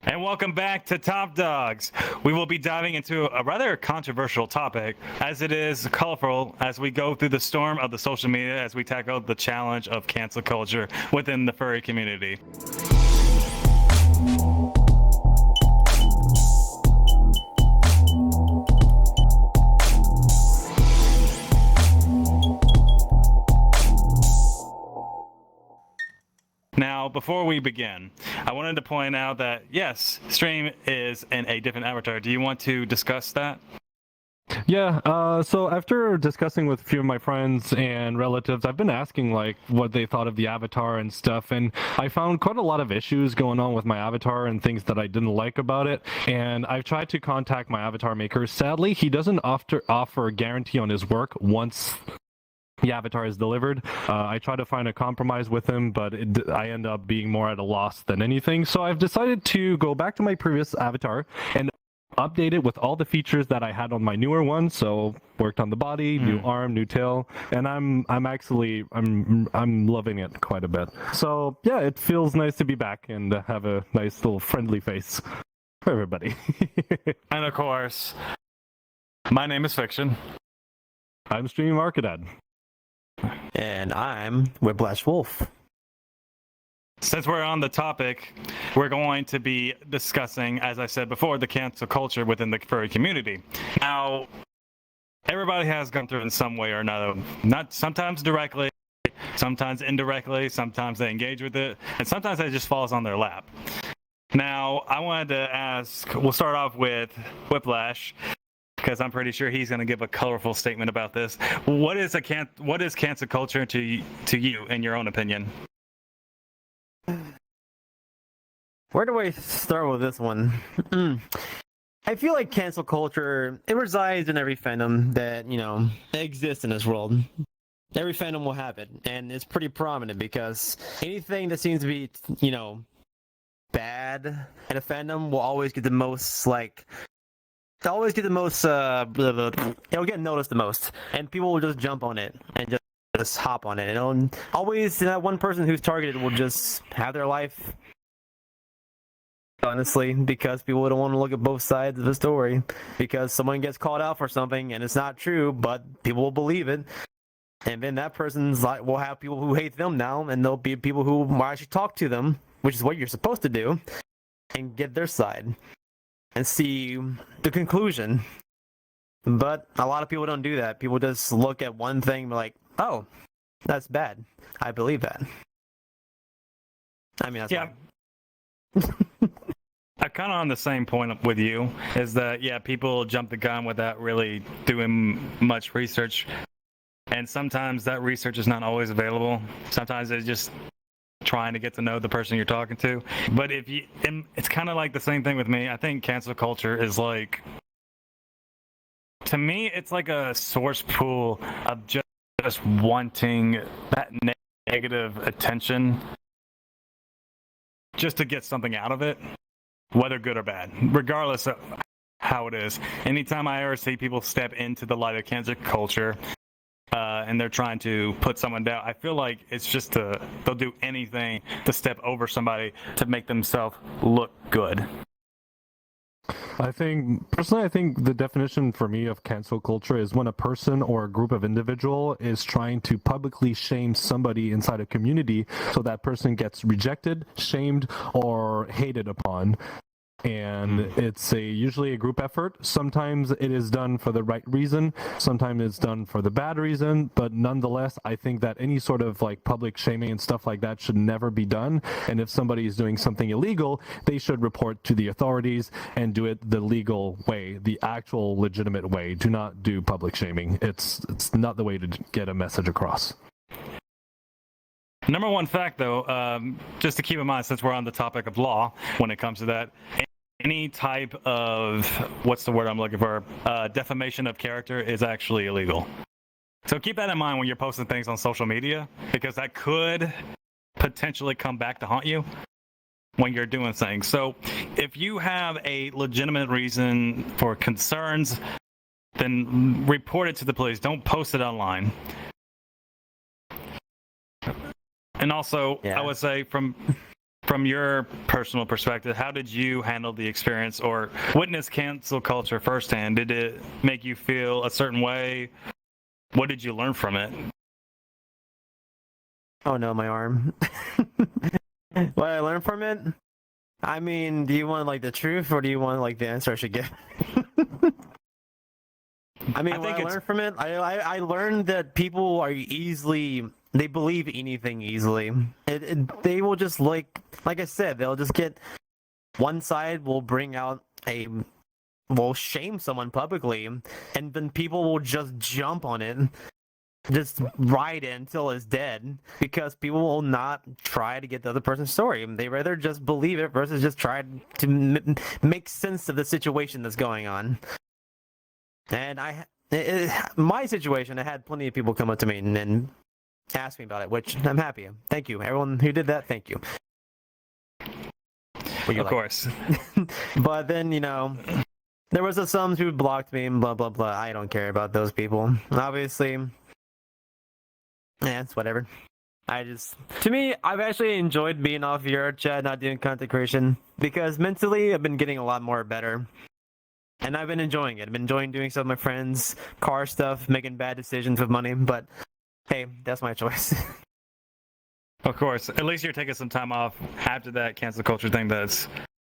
And welcome back to Top Dogs. We will be diving into a rather controversial topic, as it is colorful as we go through the storm of the social media as we tackle the challenge of cancel culture within the furry community. Now, before we begin, I wanted to point out that, yes, stream is in a different avatar. Do you want to discuss that? Yeah, so after discussing with a few of my friends and relatives, I've been asking, like, what they thought of the avatar and stuff, and I found quite a lot of issues going on with my avatar and things that I didn't like about it, and I've tried to contact my avatar maker. Sadly, he doesn't offer a guarantee on his work once the avatar is delivered. I try to find a compromise with him, but I end up being more at a loss than anything. So I've decided to go back to my previous avatar and update it with all the features that I had on my newer one. So worked on the body, new arm, new tail, and I'm loving it quite a bit. So yeah, it feels nice to be back and have a nice little friendly face for everybody. And of course, my name is Fiction. I'm streaming ArcaDad. And I'm Whiplash Wolf. Since we're on the topic, we're going to be discussing, as I said before, the cancel culture within the furry community. Now, everybody has gone through it in some way or another. Not sometimes directly, sometimes indirectly, sometimes they engage with it, and sometimes it just falls on their lap. Now, I wanted to ask, we'll start off with Whiplash, because I'm pretty sure he's going to give a colorful statement about this. What is cancel culture to you, in your own opinion? Where do I start with this one? I feel like cancel culture, it resides in every fandom that, exists in this world. Every fandom will have it, and it's pretty prominent because anything that seems to be, bad in a fandom will always get the most, it'll get noticed the most, and people will just jump on it and just hop on it. And always that one person who's targeted will just have their life, honestly, because people don't want to look at both sides of the story, because someone gets called out for something and it's not true, but people will believe it. And then that person's like, will have people who hate them now, and there'll be people who will actually talk to them, which is what you're supposed to do, and get their side and see the conclusion. But a lot of people don't do that. People just look at one thing and be like, oh, that's bad. I believe that. I mean, that's I'm kind of on the same point with you, is that, yeah, people jump the gun without really doing much research. And sometimes that research is not always available. Sometimes it's just trying to get to know the person you're talking to. But it's kind of like the same thing with me. I think cancel culture is like, to me, it's like a source pool of just wanting that negative attention just to get something out of it, whether good or bad, regardless of how it is. Anytime I ever see people step into the light of cancel culture, and they're trying to put someone down, I feel like it's just they'll do anything to step over somebody to make themselves look good. Personally, I think the definition for me of cancel culture is when a person or a group of individual is trying to publicly shame somebody inside a community so that person gets rejected, shamed, or hated upon. And it's usually a group effort. Sometimes it is done for the right reason, sometimes it's done for the bad reason, but nonetheless, I think that any sort of public shaming and stuff like that should never be done. And if somebody is doing something illegal, they should report to the authorities and do it the legal way, the actual legitimate way. Do not do public shaming. It's not the way to get a message across. Number one fact, though, just to keep in mind, since we're on the topic of law when it comes to that, any type of, what's the word I'm looking for, defamation of character is actually illegal. So keep that in mind when you're posting things on social media, because that could potentially come back to haunt you when you're doing things. So if you have a legitimate reason for concerns, then report it to the police. Don't post it online. And also, I would say from from your personal perspective, how did you handle the experience or witness cancel culture firsthand? Did it make you feel a certain way? What did you learn from it? Oh no, my arm. What I learned from it? I mean, do you want like the truth or do you want like the answer I should get? I mean, what I learned from it, I learned that people are they believe anything easily. They will just like I said, they'll just get one side will bring out will shame someone publicly, and then people will just jump on it, just ride it until it's dead, because people will not try to get the other person's story. They rather just believe it versus just try to make sense of the situation that's going on. And my situation, I had plenty of people come up to me and ask me about it, which I'm happy. Thank you. Everyone who did that, thank you. Of course. But then, there was some who blocked me and blah, blah, blah. I don't care about those people. Obviously, it's whatever. To me, I've actually enjoyed being off VRchat, not doing content creation, because mentally I've been getting a lot more better. And I've been enjoying it. I've been enjoying doing stuff with my friends, car stuff, making bad decisions with money, but hey, that's my choice. Of course. At least you're taking some time off after that cancel culture thing that's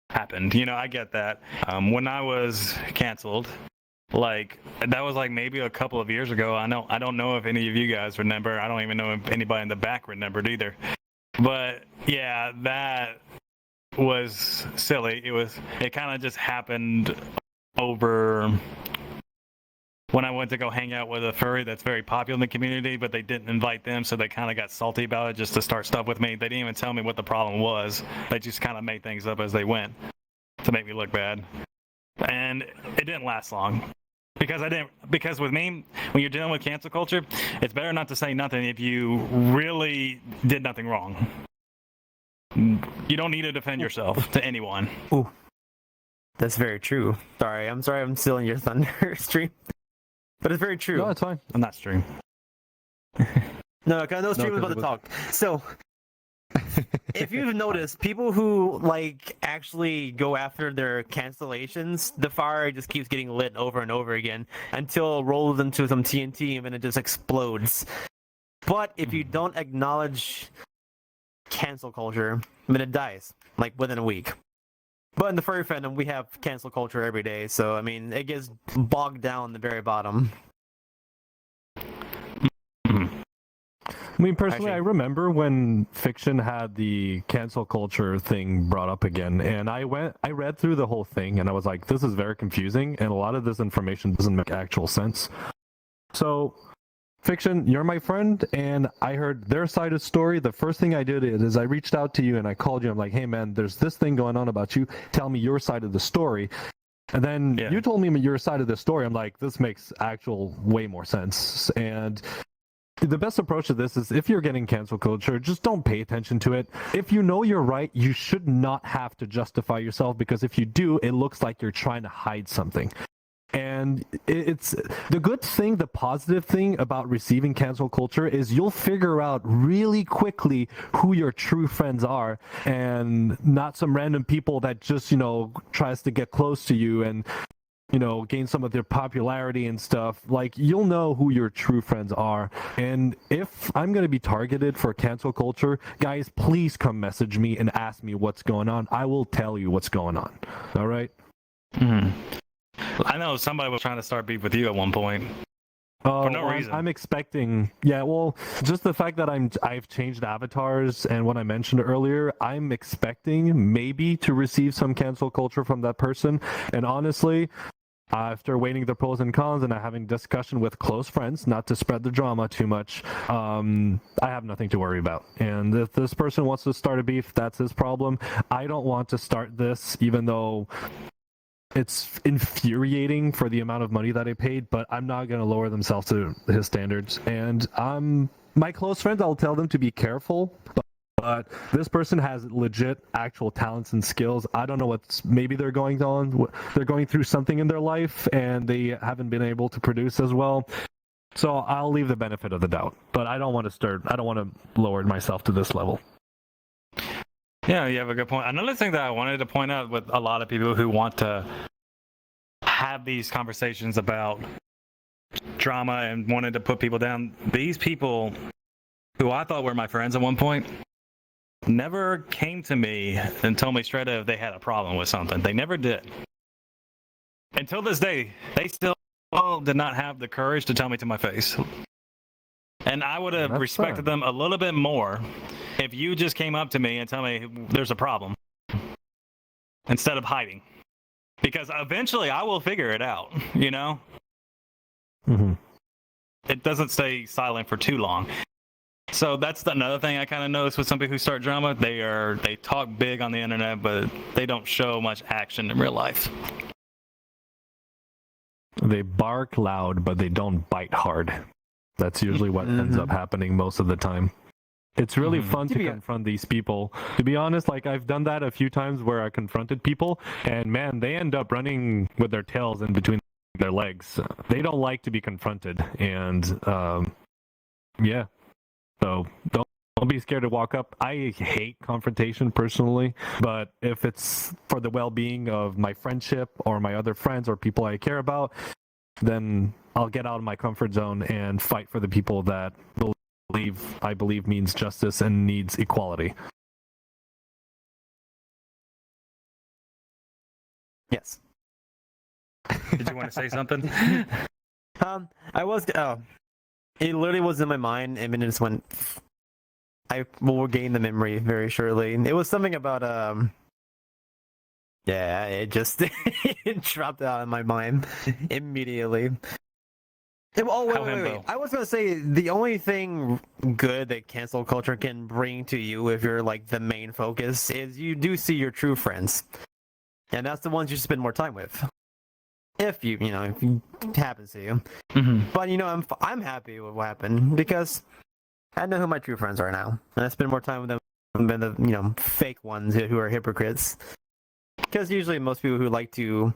happened. I get that. When I was canceled, that was maybe a couple of years ago. I don't know if any of you guys remember. I don't even know if anybody in the back remembered either. But yeah, that was silly. It kind of just happened over when I went to go hang out with a furry that's very popular in the community, but they didn't invite them, so they kind of got salty about it just to start stuff with me. They didn't even tell me what the problem was. They just kind of made things up as they went to make me look bad. And it didn't last long. Because with me, when you're dealing with cancel culture, it's better not to say nothing if you really did nothing wrong. You don't need to defend yourself to anyone. Ooh. That's very true. I'm sorry I'm stealing your thunder stream. But it's very true. No, it's fine. I'm not stream. No, because I know stream was about to talk. So, if you've noticed, people who actually go after their cancellations, the fire just keeps getting lit over and over again until it rolls into some TNT and then it just explodes. But if you don't acknowledge cancel culture, then it dies, within a week. But in the furry fandom, we have cancel culture every day, so I mean, it gets bogged down the very bottom. I mean, personally, I remember when Fiction had the cancel culture thing brought up again, and I read through the whole thing, and I was like, this is very confusing, and a lot of this information doesn't make actual sense. So, Fiction, you're my friend, and I heard their side of the story. The first thing I did is I reached out to you and I called you. I'm like, hey man, there's this thing going on about you. Tell me your side of the story. And then you told me your side of the story. I'm like, this makes actual way more sense. And the best approach to this is if you're getting cancel culture, just don't pay attention to it. If you know you're right, you should not have to justify yourself, because if you do, it looks like you're trying to hide something. And it's the good thing, the positive thing about receiving cancel culture is you'll figure out really quickly who your true friends are, and not some random people that just, tries to get close to you and, gain some of their popularity and stuff. You'll know who your true friends are. And if I'm going to be targeted for cancel culture, guys, please come message me and ask me what's going on. I will tell you what's going on. All right? Mm-hmm. I know somebody was trying to start beef with you at one point. For no reason. I'm expecting, just the fact that I've changed avatars and what I mentioned earlier, I'm expecting maybe to receive some cancel culture from that person. And honestly, after weighing the pros and cons and having discussion with close friends, not to spread the drama too much, I have nothing to worry about. And if this person wants to start a beef, that's his problem. I don't want to start this, even though it's infuriating for the amount of money that I paid, but I'm not going to lower themselves to his standards. And my close friends, I'll tell them to be careful, but this person has legit actual talents and skills. I don't know maybe they're going through something in their life and they haven't been able to produce as well. So I'll leave the benefit of the doubt, but I don't want to lower myself to this level. Yeah, you have a good point. Another thing that I wanted to point out with a lot of people who want to have these conversations about drama and wanted to put people down, these people who I thought were my friends at one point never came to me and told me straight up if they had a problem with something. They never did. Until this day, they still did not have the courage to tell me to my face. And I would have respected them a little bit more if you just came up to me and tell me there's a problem instead of hiding. Because eventually I will figure it out, you know? Mm-hmm. It doesn't stay silent for too long. So that's another thing I kind of notice with some people who start drama. They talk big on the internet, but they don't show much action in real life. They bark loud, but they don't bite hard. That's usually what ends up happening most of the time. It's really fun to confront these people. To be honest, like I've done that a few times where I confronted people, and man, they end up running with their tails in between their legs. They don't like to be confronted, and yeah. So don't be scared to walk up. I hate confrontation personally, but if it's for the well-being of my friendship or my other friends or people I care about, then I'll get out of my comfort zone and fight for the people that I believe means justice and needs equality. Yes. Did you want to say something? I was. It literally was in my mind, and then it just went. I will regain the memory very shortly. It was something about yeah, it just it dropped out of my mind immediately. Wait. I was gonna say the only thing good that cancel culture can bring to you if you're like the main focus is you do see your true friends, and that's the ones you spend more time with. If you happens to you. But I'm happy with what happened because I know who my true friends are now, and I spend more time with them than the fake ones who are hypocrites. Because usually most people who like to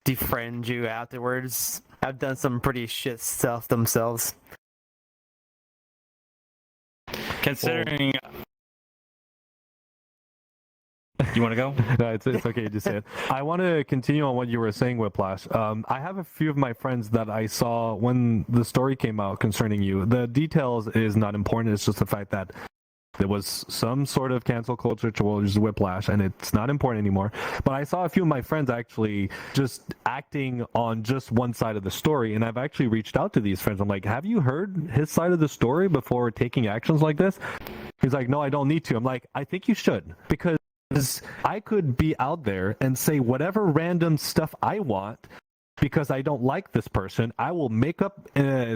defriend you afterwards have done some pretty shit stuff themselves. Considering. You want to go? No, it's okay. Just say it. I want to continue on what you were saying, Whiplash. I have a few of my friends that I saw when the story came out concerning you. The details is not important. It's just the fact that there was some sort of cancel culture towards Whiplash, and it's not important anymore. But I saw a few of my friends actually just acting on just one side of the story, and I've actually reached out to these friends. I'm like, have you heard his side of the story before taking actions like this? He's like, no, I don't need to. I'm like, I think you should, because I could be out there and say whatever random stuff I want because I don't like this person. I will make up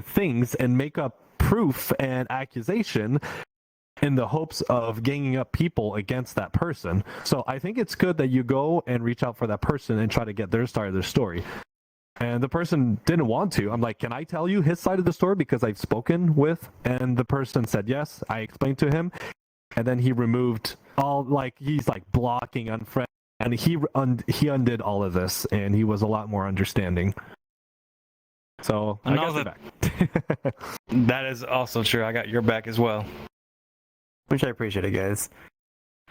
things and make up proof and accusation in the hopes of ganging up people against that person. So I think it's good that you go and reach out for that person and try to get their side of the story. And the person didn't want to. I'm like, can I tell you his side of the story because I've spoken with? And the person said yes. I explained to him. And then he removed all, he's blocking, unfriend, and he undid all of this, and he was a lot more understanding. So I got your back. That is also true. I got your back as well. Which I appreciate it, guys.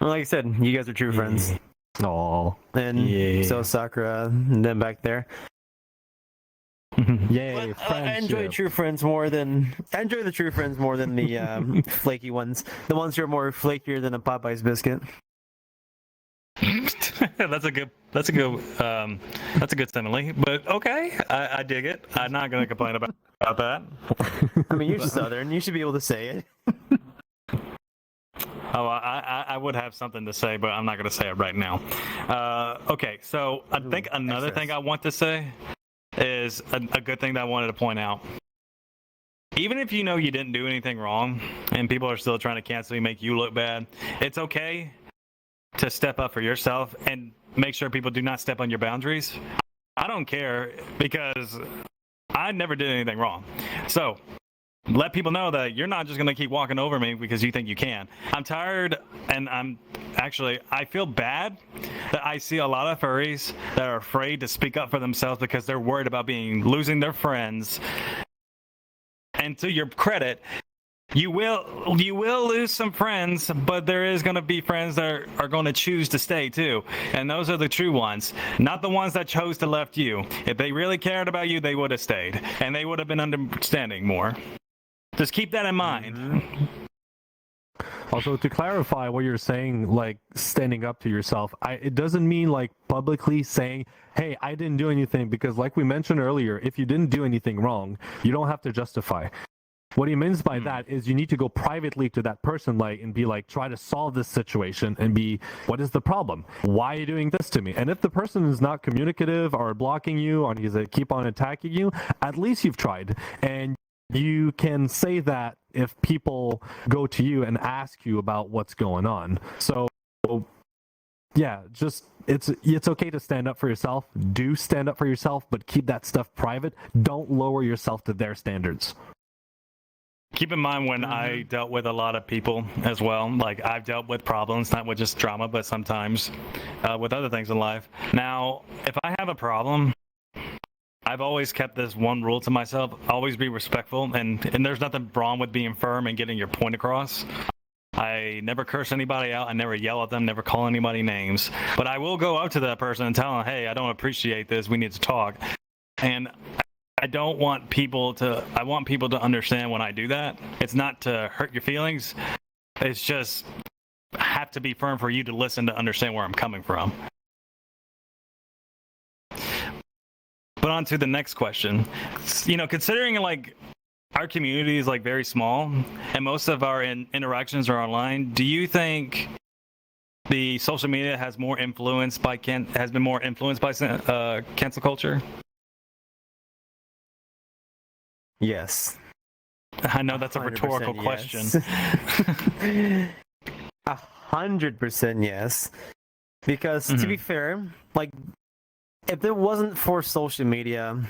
Well, like I said, you guys are true friends. Aw. And so Sakura, and then back there. Yay, I enjoy the true friends more than the flaky ones. The ones who are more flakier than a Popeye's biscuit. That's a good simile. But okay, I dig it. I'm not gonna complain about that. I mean, you're Southern. You should be able to say it. Oh, I would have something to say, but I'm not gonna say it right now. Okay, so I think another thing I want to say is a good thing that I wanted to point out. Even if you know you didn't do anything wrong and people are still trying to cancel you, make you look bad, it's okay to step up for yourself and make sure people do not step on your boundaries. I don't care because I never did anything wrong. So let people know that you're not just going to keep walking over me because you think you can. I'm tired, and I feel bad that I see a lot of furries that are afraid to speak up for themselves because they're worried about losing their friends. And to your credit, You will lose some friends, but there is going to be friends that are going to choose to stay too, and those are the true ones, not the ones that chose to left you. If they really cared about you, they would have stayed, and they would have been understanding more. Just keep that in mind. Mm-hmm. Also, to clarify what you're saying, like standing up to yourself, it doesn't mean like publicly saying, hey, I didn't do anything, because like we mentioned earlier, if you didn't do anything wrong, you don't have to justify. What he means by that is you need to go privately to that person, like, and be like, try to solve this situation and be, what is the problem? Why are you doing this to me? And if the person is not communicative or blocking you or he's keep on attacking you, at least you've tried. And you can say that if people go to you and ask you about what's going on. So yeah, just it's okay to stand up for yourself. Do stand up for yourself, but keep that stuff private. Don't lower yourself to their standards. Keep in mind when I dealt with a lot of people as well, like I've dealt with problems, not with just drama, but sometimes with other things in life. Now, if I have a problem, I've always kept this one rule to myself: always be respectful, and there's nothing wrong with being firm and getting your point across. I never curse anybody out, I never yell at them, never call anybody names, but I will go up to that person and tell them, hey, I don't appreciate this, we need to talk. And I want people to understand when I do that. It's not to hurt your feelings. It's just have to be firm for you to listen, to understand where I'm coming from. But on to the next question. Considering like our community is like very small and most of our interactions are online, do you think the social media has been more influenced by cancel culture? Yes. I know that's a rhetorical question. 100% yes. Because to be fair, like, if it wasn't for social media,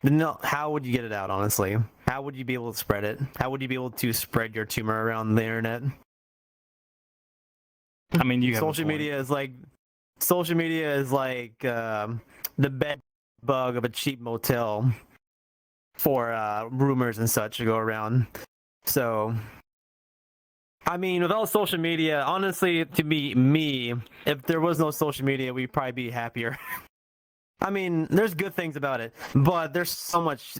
then how would you get it out, honestly? How would you be able to spread it? How would you be able to spread your tumor around the internet? I mean, social media is like the bed bug of a cheap motel for rumors and such to go around. So, I mean, without social media, honestly, to be me, if there was no social media, we'd probably be happier. I mean, there's good things about it, but there's so much,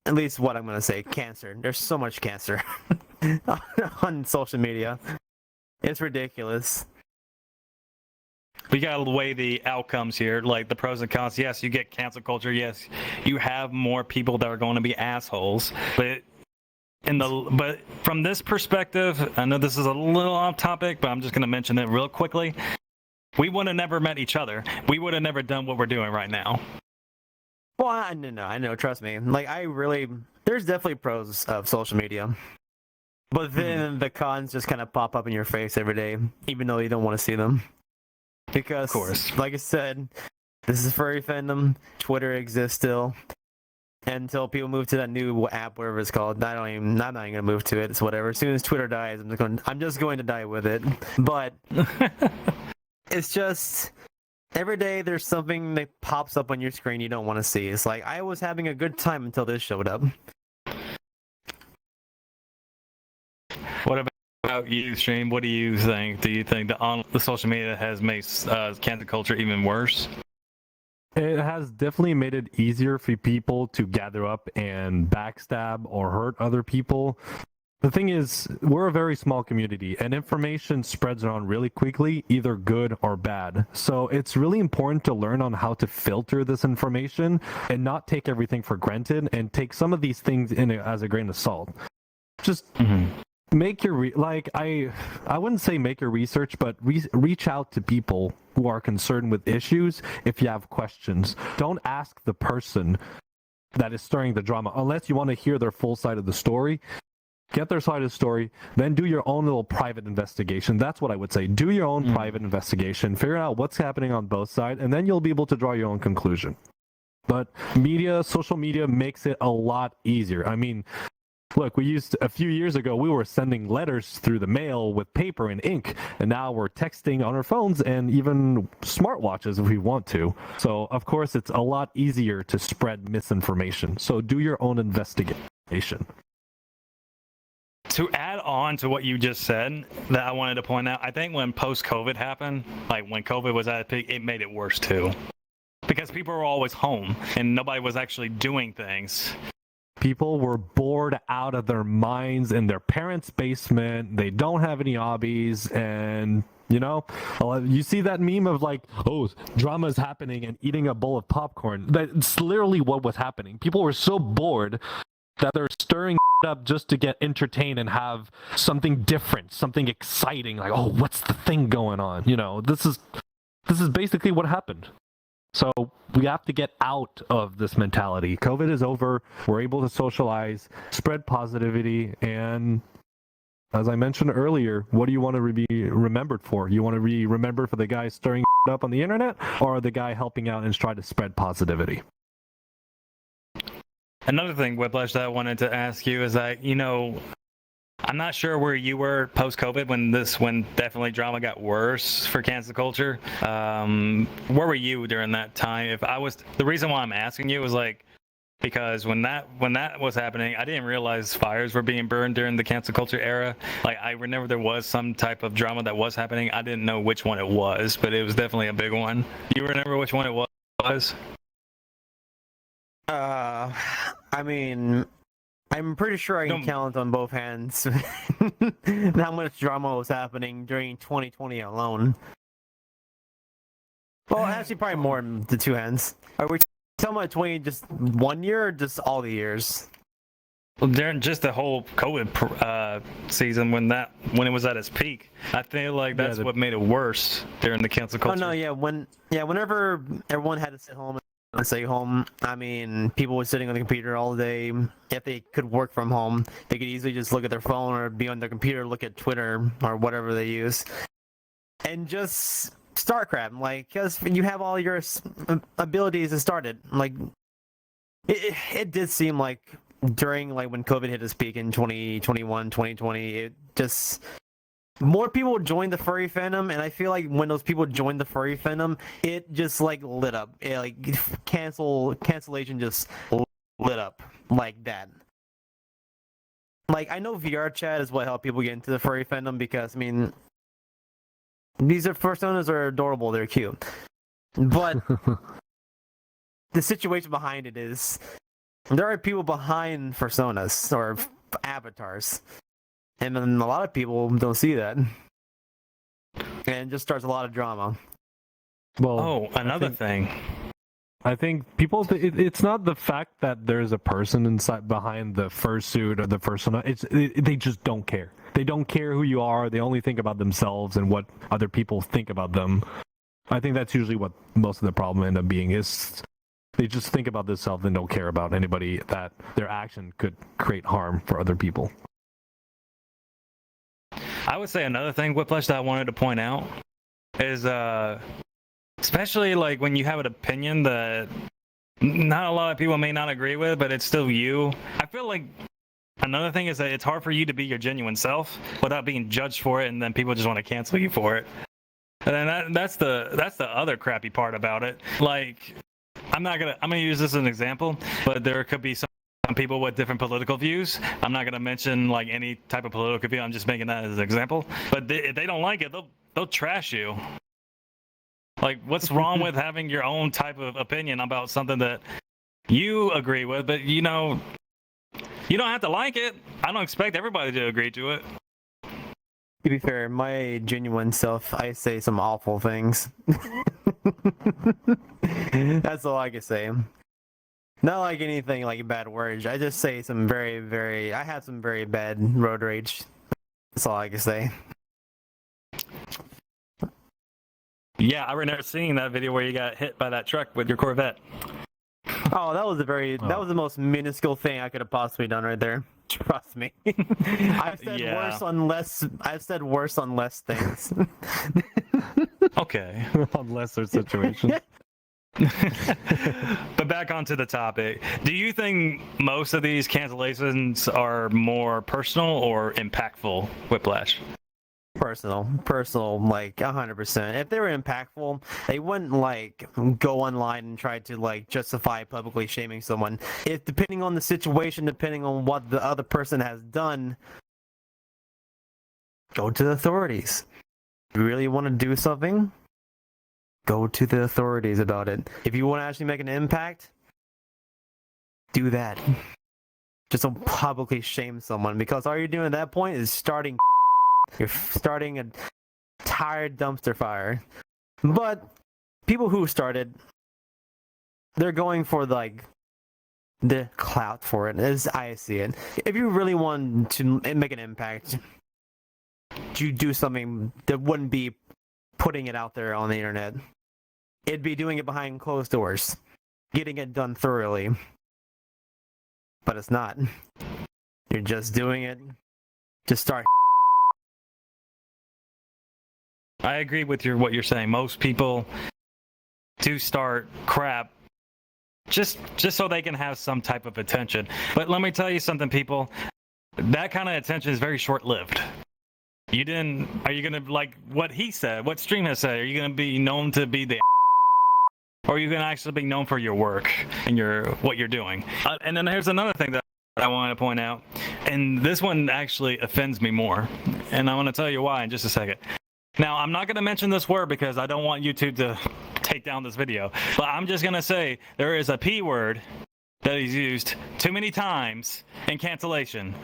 at least what I'm going to say, cancer. There's so much cancer on social media. It's ridiculous. We gotta weigh the outcomes here, like the pros and cons. Yes, you get cancel culture. Yes, you have more people that are going to be assholes. But from this perspective, I know this is a little off topic, but I'm just gonna mention it real quickly. We would have never met each other. We would have never done what we're doing right now. Well, I know. Trust me. Like, there's definitely pros of social media, but then the cons just kind of pop up in your face every day, even though you don't want to see them. Because, of course, like I said, this is furry fandom. Twitter exists still. Until people move to that new app, whatever it's called. I'm not even gonna move to it. It's whatever. As soon as Twitter dies, I'm just going to die with it. But it's just every day there's something that pops up on your screen you don't want to see. It's like, I was having a good time until this showed up. What about you, Stream? What do you think? Do you think the social media has made cancel culture even worse? It has definitely made it easier for people to gather up and backstab or hurt other people. The thing is, we're a very small community, and information spreads around really quickly, either good or bad. So it's really important to learn on how to filter this information and not take everything for granted and take some of these things as a grain of salt. Just make your I wouldn't say make your research, but reach out to people who are concerned with issues if you have questions. Don't ask the person that is stirring the drama unless you want to hear their full side of the story. Get their side of the story, then do your own little private investigation. That's what I would say. Do your own private investigation, figure out what's happening on both sides, and then you'll be able to draw your own conclusion. But social media makes it a lot easier. I mean, look, a few years ago, we were sending letters through the mail with paper and ink, and now we're texting on our phones and even smartwatches if we want to. So, of course, it's a lot easier to spread misinformation. So do your own investigation. to add on to what you just said, that I wanted to point out, I think when post-COVID happened, like when COVID was at its peak, it made it worse too. Because people were always home and nobody was actually doing things. People were bored out of their minds in their parents' basement. They don't have any hobbies, and you see that meme of like, oh, drama is happening and eating a bowl of popcorn. That's literally what was happening. People were so bored that they're stirring up just to get entertained and have something different, something exciting. Like, oh, what's the thing going on? This is basically what happened. So we have to get out of this mentality. COVID is over. We're able to socialize, spread positivity, and as I mentioned earlier, what do you want to be remembered for? You want to be remembered for the guy stirring up on the internet, or the guy helping out and trying to spread positivity? Another thing, Whiplash, that I wanted to ask you is that, I'm not sure where you were post-COVID when definitely drama got worse for cancel culture. Where were you during that time? The reason why I'm asking you is like, because when that was happening, I didn't realize fires were being burned during the cancel culture era. Like, I remember there was some type of drama that was happening. I didn't know which one it was, but it was definitely a big one. You remember which one it was? I mean, I'm pretty sure I can count on both hands how much drama was happening during 2020 alone. Well, actually, probably more than the two hands. Are we talking about 20 just 1 year or just all the years? Well, during just the whole COVID season, when it was at its peak, I feel like that's what made it worse during the cancel culture. Oh no, whenever everyone had to sit home and stay home, I mean, people were sitting on the computer all day. If they could work from home, they could easily just look at their phone or be on their computer, look at Twitter or whatever they use, and just start crap. Like, because you have all your abilities to start it. Like, it did seem like during when COVID hit its peak in 2021, 2020, it just more people joined the furry fandom, and I feel like when those people joined the furry fandom, it just lit up. Cancellation just lit up like that. Like, I know vrchat is what helped people get into the furry fandom because, I mean, these personas are adorable, they're cute. But the situation behind it is there are people behind personas or avatars. And then a lot of people don't see that. And it just starts a lot of drama. Well, another thing. I think people, it's not the fact that there's a person inside behind the fursuit or the persona. They just don't care. They don't care who you are. They only think about themselves and what other people think about them. I think that's usually what most of the problem end up being is they just think about themselves and don't care about anybody that their action could create harm for other people. I would say another thing, Whiplash, that I wanted to point out is especially when you have an opinion that not a lot of people may not agree with, but it's still you. I feel like another thing is that it's hard for you to be your genuine self without being judged for it, and then people just want to cancel you for it. And then that's the other crappy part about it. Like, I'm gonna use this as an example, but there could be some people with different political views. I'm not going to mention any type of political view. I'm just making that as an example. But if they don't like it, they'll trash you. Like, what's wrong with having your own type of opinion about something that you agree with? But you don't have to like it. I don't expect everybody to agree to it. To be fair, my genuine self, I say some awful things. That's all I can say. Not like anything bad words. I just say some I have some very bad road rage. That's all I can say. Yeah, I remember seeing that video where you got hit by that truck with your Corvette. Oh, that was that was the most minuscule thing I could have possibly done right there. Trust me. I've said worse on less things. Okay. On lesser situations. But back onto the topic. Do you think most of these cancellations are more personal or impactful, Whiplash? Personal, 100%. If they were impactful, they wouldn't go online and try to justify publicly shaming someone. If depending on the situation, depending on what the other person has done, go to the authorities. If you really want to do something, go to the authorities about it. If you want to actually make an impact, do that. Just don't publicly shame someone, because all you're doing at that point is you're starting a tired dumpster fire. But people who started, they're going for like the clout for it, as I see it. If you really want to make an impact, you do something that wouldn't be putting it out there on the internet. It'd be doing it behind closed doors, getting it done thoroughly. But it's not. You're just doing it to start. I agree with what you're saying. Most people do start crap just so they can have some type of attention. But let me tell you something, people. That kind of attention is very short-lived. Are you gonna, like what he said, what Stream has said, are you gonna be known to be the, or are you gonna actually be known for your work and what you're doing? And then here's another thing that I want to point out, and this one actually offends me more, and I want to tell you why in just a second. Now, I'm not gonna mention this word because I don't want YouTube to take down this video, but I'm just gonna say there is a P word that is used too many times in cancellation.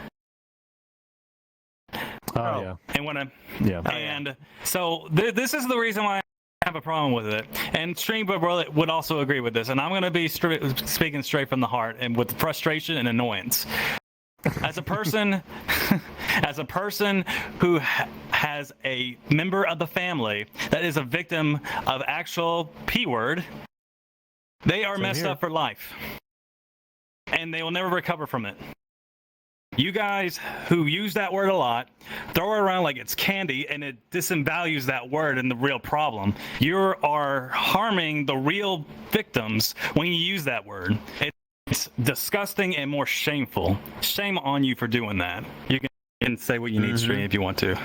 Oh, yeah. And when Yeah. So this is the reason why I have a problem with it. And Stream would also agree with this. And I'm going to be speaking straight from the heart and with frustration and annoyance. As a person, who has a member of the family that is a victim of actual P word, they are messed up for life, and they will never recover from it. You guys who use that word a lot, throw it around like it's candy, and it disembowels that word and the real problem. You are harming the real victims when you use that word. It's disgusting and more shameful. Shame on you for doing that. You can say what you need, Stream, if you want to.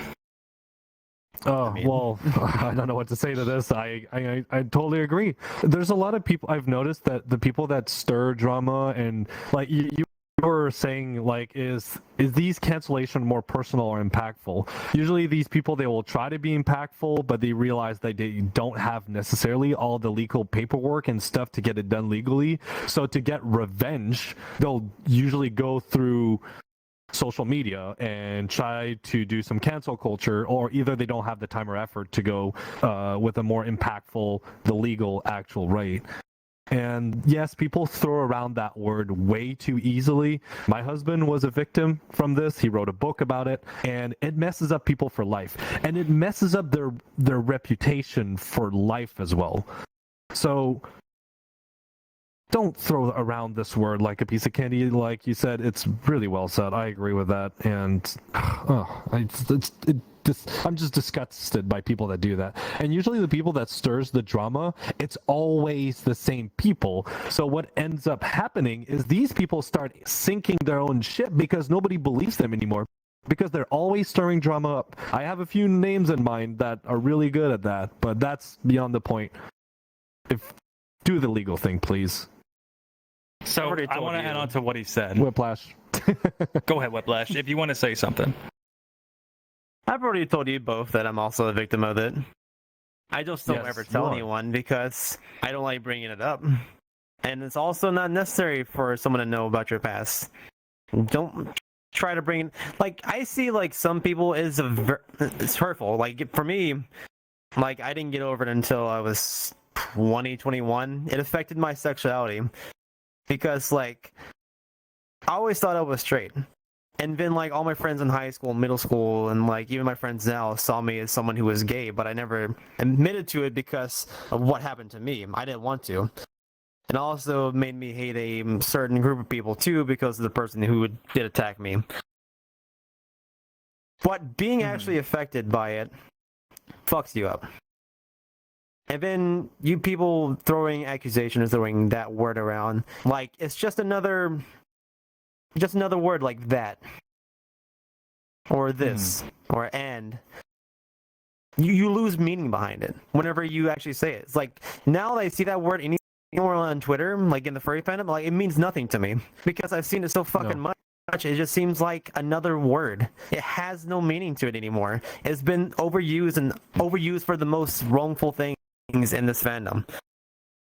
Oh, well, I don't know what to say to this. I totally agree. There's a lot of people, I've noticed that the people that stir drama and like you were saying, like, is these cancellation more personal or impactful? Usually these people, they will try to be impactful, but they realize that they don't have necessarily all the legal paperwork and stuff to get it done legally. So to get revenge, they'll usually go through social media and try to do some cancel culture, or either they don't have the time or effort to go with a more impactful, the legal actual right. And yes, people throw around that word way too easily. My husband was a victim from this. He wrote a book about it, and it messes up people for life. And it messes up their reputation for life as well. So don't throw around this word like a piece of candy. Like you said, it's really well said. I agree with that. And I'm just disgusted by people that do that. And usually the people that stirs the drama, it's always the same people. So what ends up happening is these people start sinking their own ship because nobody believes them anymore, because they're always stirring drama up. I have a few names in mind that are really good at that, but that's beyond the point. Do the legal thing, please. So I want to add on to what he said. Whiplash. Go ahead, Whiplash, if you want to say something. I've already told you both that I'm also a victim of it. I just don't ever tell anyone because I don't like bringing it up. And it's also not necessary for someone to know about your past. Don't try to bring... Like, I see, like, some people it's hurtful. Like, for me, like, I didn't get over it until I was 20, 21. It affected my sexuality. Because, like, I always thought I was straight. And then, like, all my friends in high school, middle school, and, like, even my friends now saw me as someone who was gay, but I never admitted to it because of what happened to me. I didn't want to. And also made me hate a certain group of people, too, because of the person who did attack me. But being actually affected by it fucks you up. And then you people throwing accusations, throwing that word around, like, it's just another word like that. Or this. Or and. You lose meaning behind it whenever you actually say it. It's like, now that I see that word anywhere on Twitter, like in the furry fandom, like, it means nothing to me. Because I've seen it so fucking much it just seems like another word. It has no meaning to it anymore. It's been overused for the most wrongful things in this fandom.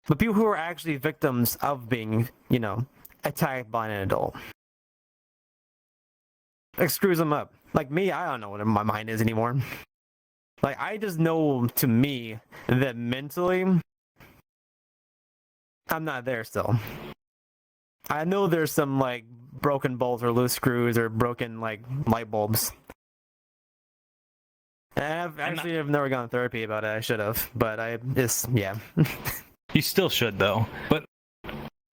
But people who are actually victims of being, attacked by an adult. It screws them up. Like me, I don't know what my mind is anymore. Like, I just know, to me, that mentally, I'm not there still. I know there's some, like, broken bolts or loose screws or broken, like, light bulbs. And I've never gone to therapy about it. I should have. But yeah. You still should, though. But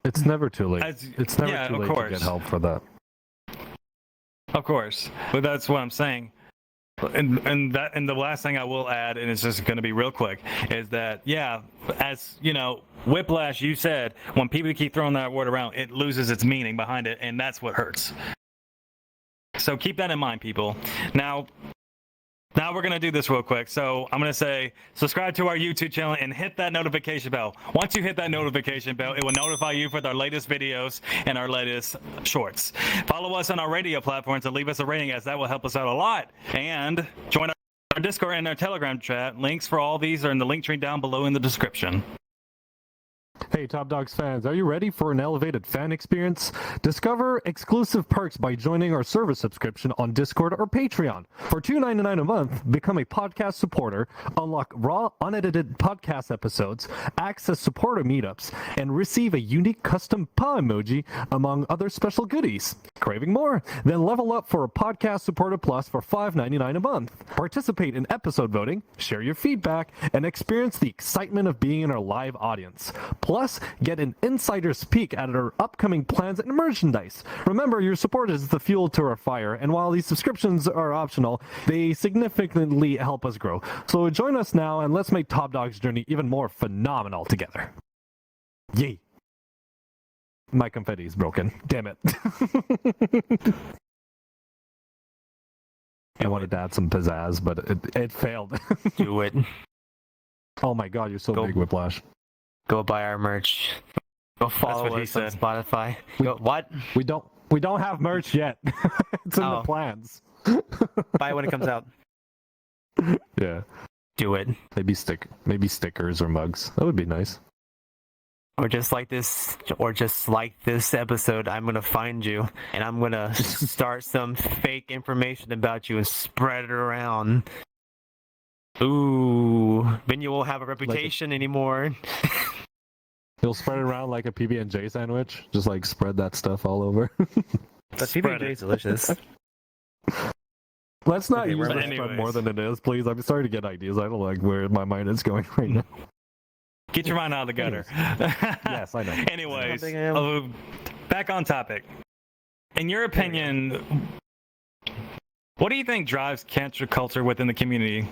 it's never too late. It's never too late to get help for that. Of course. But that's what I'm saying. And the last thing I will add, and it's just going to be real quick, is that, as Whiplash, you said, when people keep throwing that word around, it loses its meaning behind it, and that's what hurts. So keep that in mind, people. Now we're going to do this real quick. So I'm going to say subscribe to our YouTube channel and hit that notification bell. Once you hit that notification bell, it will notify you for our latest videos and our latest shorts. Follow us on our radio platforms and leave us a rating, as that will help us out a lot. And join our Discord and our Telegram chat. Links for all these are in the link tree down below in the description. Hey Top Dogs fans, are you ready for an elevated fan experience? Discover exclusive perks by joining our service subscription on Discord or Patreon. For $2.99 a month, become a podcast supporter, unlock raw, unedited podcast episodes, access supporter meetups, and receive a unique custom paw emoji, among other special goodies. Craving more? Then level up for a podcast supporter plus for $5.99 a month. Participate in episode voting, share your feedback, and experience the excitement of being in our live audience. Plus, get an insider's peek at our upcoming plans and merchandise. Remember, your support is the fuel to our fire, and while these subscriptions are optional, they significantly help us grow. So join us now, and let's make Top Dog's journey even more phenomenal together. Yay! My confetti is broken. Damn it. I wanted to add some pizzazz, but it failed. Do it. Oh my god, you're so big, Whiplash. Go buy our merch. Go follow us on Spotify. What? We don't have merch yet. It's in the plans. Buy it when it comes out. Yeah. Do it. Maybe stickers or mugs. That would be nice. Or just like this episode, I'm gonna find you and I'm gonna start some fake information about you and spread it around. Ooh, then you won't have a reputation anymore. You'll spread it around like a PB&J sandwich. Just like spread that stuff all over. But PB&J is delicious. Let's not use this spread more than it is, please. I'm starting to get ideas. I don't like where my mind is going right now. Get your mind out of the gutter. Yes, I know. Anyways, back on topic. In your opinion, what do you think drives cancel culture within the community?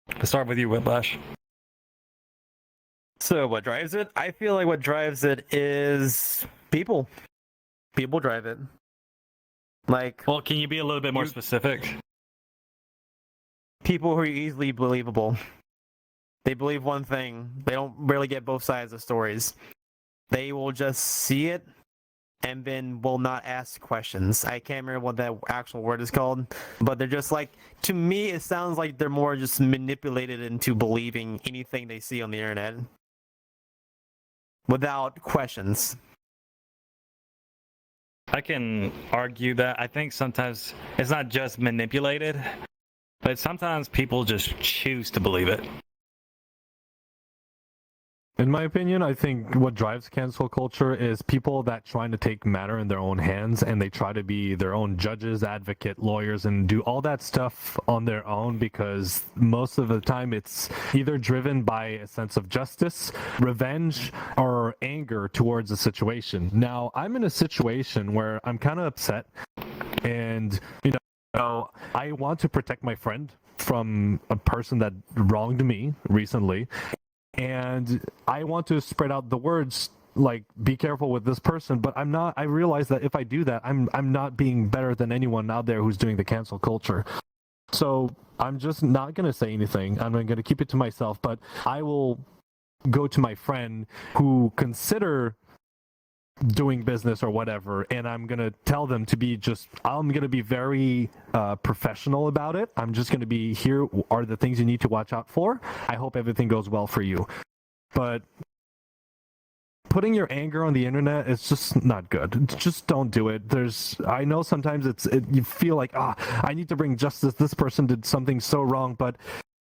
Let's start with you, Whiplash. So what drives it? I feel like what drives it is people. People drive it. Like, well, can you be a little bit more specific? People who are easily believable. They believe one thing. They don't really get both sides of stories. They will just see it and then will not ask questions. I can't remember what that actual word is called, but they're just like, to me, it sounds like they're more just manipulated into believing anything they see on the internet without questions. I can argue that. I think sometimes it's not just manipulated, but sometimes people just choose to believe it. In my opinion, I think what drives cancel culture is people that trying to take matter in their own hands, and they try to be their own judges, advocate, lawyers, and do all that stuff on their own, because most of the time it's either driven by a sense of justice, revenge, or anger towards a situation. Now, I'm in a situation where I'm kind of upset, and I want to protect my friend from a person that wronged me recently. And I want to spread out the words, like, be careful with this person, but I'm not. I realize that if I do that, I'm not being better than anyone out there who's doing the cancel culture. So I'm just not going to say anything. I'm going to keep it to myself, but I will go to my friend who consider doing business or whatever, and I'm gonna tell them to be I'm gonna be very professional about it. I'm just gonna be, here are the things you need to watch out for. I hope everything goes well for you. But putting your anger on the internet is just not good. Just don't do it. I know sometimes you feel like, I need to bring justice. This person did something so wrong, but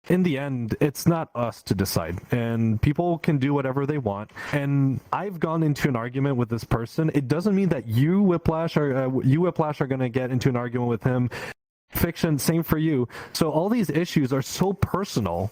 in the end, it's not us to decide, and people can do whatever they want. And I've gone into an argument with this person. It doesn't mean that you Whiplash are going to get into an argument with him. Fiction, same for you. So all these issues are so personal.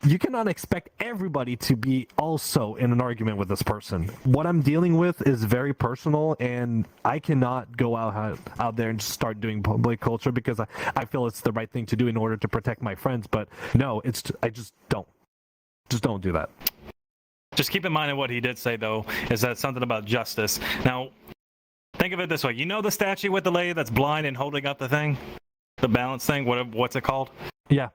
You cannot expect everybody to be also in an argument with this person. What I'm dealing with is very personal, and I cannot go out there and just start doing public culture because I feel it's the right thing to do in order to protect my friends. But no, I just don't. Just don't do that. Just keep in mind that what he did say, though, is that something about justice. Now, think of it this way. You know the statue with the lady that's blind and holding up the thing? The balance thing? What's it called? Yeah.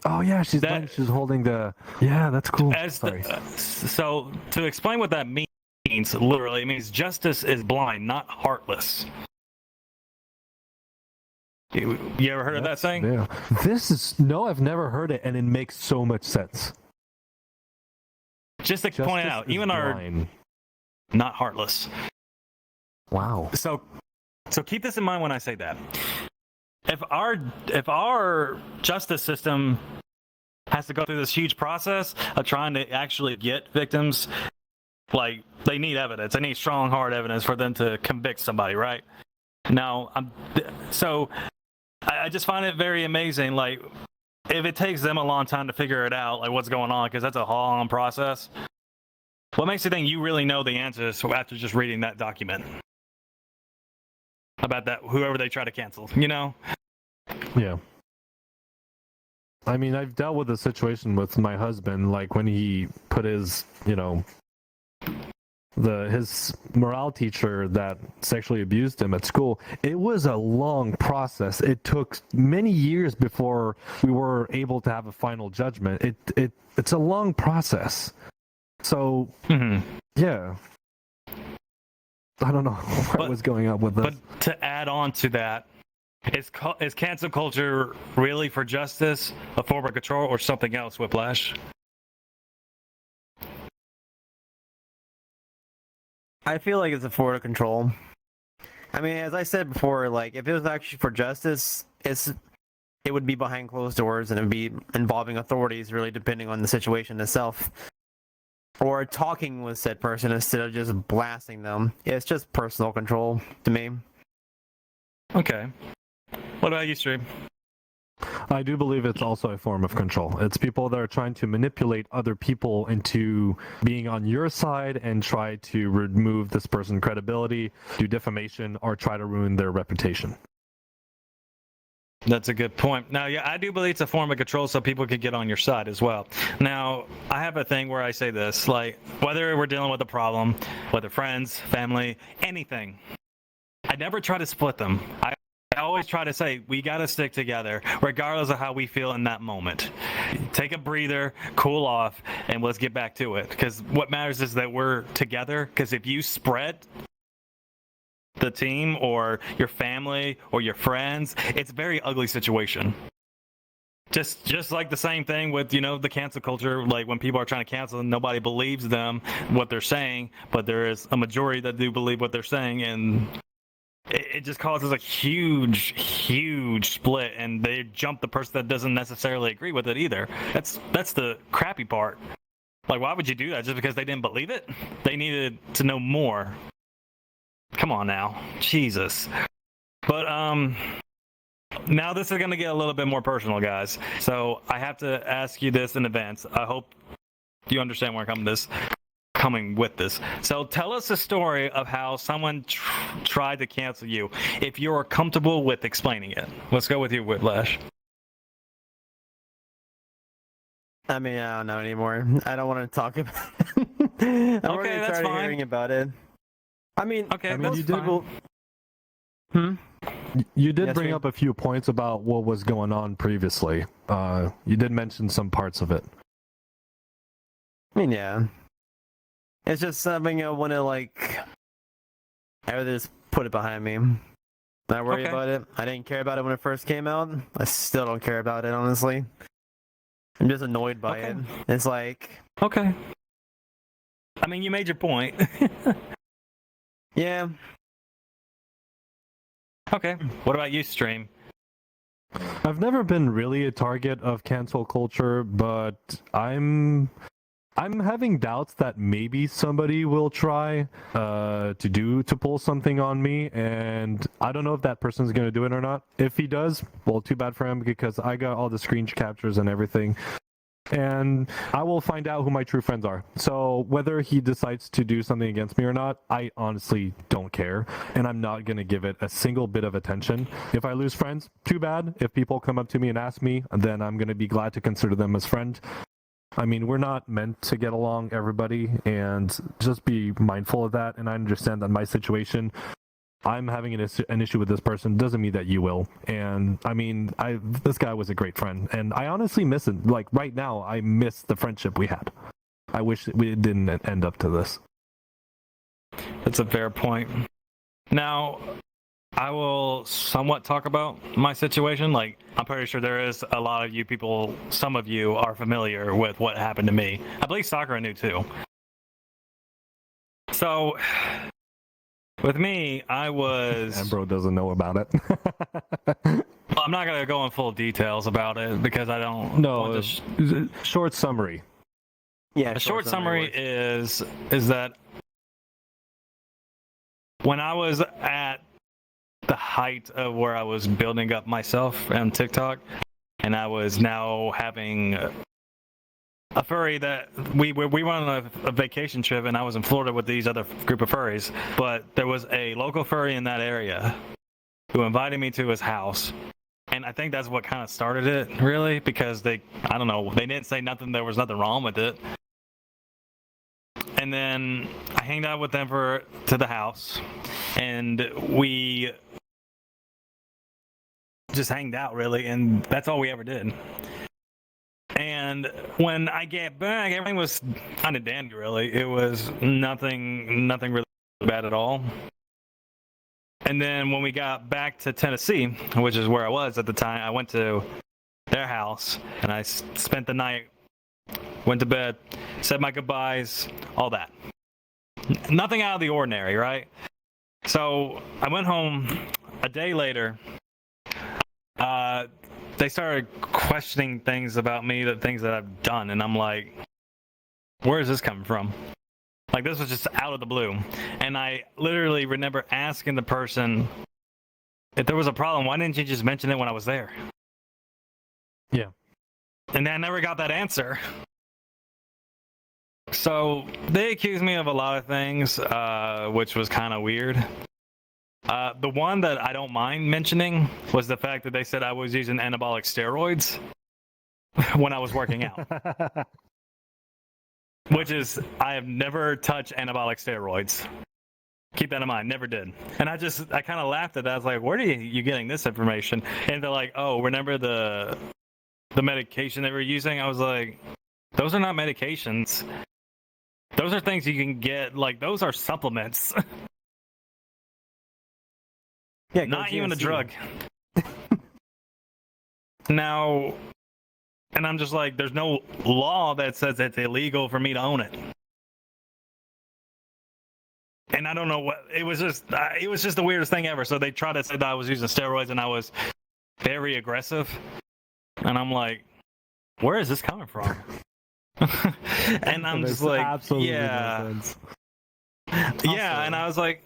Oh yeah, she's holding the. Yeah, that's cool. Sorry. So to explain what that means, literally, it means justice is blind, not heartless. You ever heard of that saying? Yeah. I've never heard it, and it makes so much sense. Just to point it out, even blind. Our not heartless. Wow. So keep this in mind when I say that. If our justice system has to go through this huge process of trying to actually get victims, like, they need evidence. They need strong, hard evidence for them to convict somebody, right? Now, I just find it very amazing, like, if it takes them a long time to figure it out, like, what's going on, because that's a long process, what makes you think you really know the answers after just reading that document? About that, whoever they try to cancel, you know? Yeah. I mean, I've dealt with a situation with my husband, like when he put his, his morale teacher that sexually abused him at school. It was a long process. It took many years before we were able to have a final judgment. It's a long process. So, yeah. I don't know where I was going up with this. But to add on to that, is cancel culture really for justice, a form of control, or something else, Whiplash? I feel like it's a form of control. I mean, as I said before, like, if it was actually for justice, it would be behind closed doors, and it would be involving authorities, really, depending on the situation itself. Or talking with said person instead of just blasting them. It's just personal control to me. Okay. What about you, Stream? I do believe it's also a form of control. It's people that are trying to manipulate other people into being on your side and try to remove this person's credibility, do defamation, or try to ruin their reputation. That's a good point. Now, yeah, I do believe it's a form of control so people can get on your side as well. Now, I have a thing where I say this, like, whether we're dealing with a problem, whether friends, family, anything, I never try to split them. I always try to say, we got to stick together, regardless of how we feel in that moment. Take a breather, cool off, and let's get back to it. Because what matters is that we're together, because if you spread the team or your family or your friends, it's a very ugly situation. Just like the same thing with, the cancel culture, like when people are trying to cancel and nobody believes them, what they're saying, but there is a majority that do believe what they're saying, and it just causes a huge split, and they jump the person that doesn't necessarily agree with it either. That's the crappy part. Like, why would you do that? Just because they didn't believe it? They needed to know more. Come on now. Jesus. But now this is going to get a little bit more personal, guys. So I have to ask you this in advance. I hope you understand where I'm coming with this. So tell us a story of how someone tried to cancel you, if you're comfortable with explaining it. Let's go with you, Whiplash. I mean, I don't know anymore. I don't want to talk about it. I'm already that's tired of fine. hearing about it. I mean, you did. You did bring up a few points about what was going on previously. You did mention some parts of it. I mean, yeah. It's just something I want to, I'd rather just put it behind me. Not worry Okay. about it. I didn't care about it when it first came out. I still don't care about it, honestly. I'm just annoyed by Okay. it. It's like, Okay. I mean, you made your point. yeah, Okay. What about you, Stream? I've never been really a target of cancel culture, but I'm having doubts that maybe somebody will try to pull something on me, and I don't know if that person's gonna do it or not. If he does, well, too bad for him, because I got all the screen captures and everything, and I will find out who my true friends are. So whether he decides to do something against me or not, I honestly don't care, and I'm not gonna give it a single bit of attention. If I lose friends, too bad. If people come up to me and ask me, then I'm gonna be glad to consider them as friend. I mean, we're not meant to get along, everybody, and just be mindful of that. And I understand that my situation, I'm having an issue with this person, doesn't mean that you will. And I mean, this guy was a great friend, and I honestly miss it. Like right now, I miss the friendship we had. I wish we didn't end up to this. That's a fair point. Now, I will somewhat talk about my situation. Like, I'm pretty sure there is a lot of you people, some of you are familiar with what happened to me. I believe Sakura knew too. So, with me, I was... Ambro doesn't know about it. Well, I'm not going to go in full details about it because I don't... No, short summary. yeah. A short summary is that when I was at the height of where I was building up myself on TikTok, and I was now having a furry that we went on a vacation trip, and I was in Florida with these other group of furries, but there was a local furry in that area who invited me to his house, and I think that's what kind of started it, really, because I don't know, they didn't say nothing, there was nothing wrong with it. And then I hanged out with them to the house, and we just hanged out, really, and that's all we ever did. And when I get back, everything was kind of dandy, really. It was nothing really bad at all. And then when we got back to Tennessee, which is where I was at the time, I went to their house, and I spent the night, went to bed, said my goodbyes, all that. Nothing out of the ordinary, right? So I went home a day later. They started questioning things about me, the things that I've done, and I'm like, where is this coming from? Like, this was just out of the blue. And I literally remember asking the person, if there was a problem, why didn't you just mention it when I was there? Yeah. And I never got that answer. So they accused me of a lot of things, which was kind of weird. The one that I don't mind mentioning was the fact that they said I was using anabolic steroids when I was working out. Which is, I have never touched anabolic steroids. Keep that in mind, never did. And I kind of laughed at that. I was like, where are you getting this information? And they're like, oh, remember the medication they were using? I was like, those are not medications. Those are things you can get, like, those are supplements. Yeah, not even a drug. Now, and I'm just like, there's no law that says it's illegal for me to own it. And I don't know what, it was just the weirdest thing ever. So they tried to say that I was using steroids and I was very aggressive. And I'm like, where is this coming from? And I'm just like, absolutely yeah. no sense. Yeah, and I was like,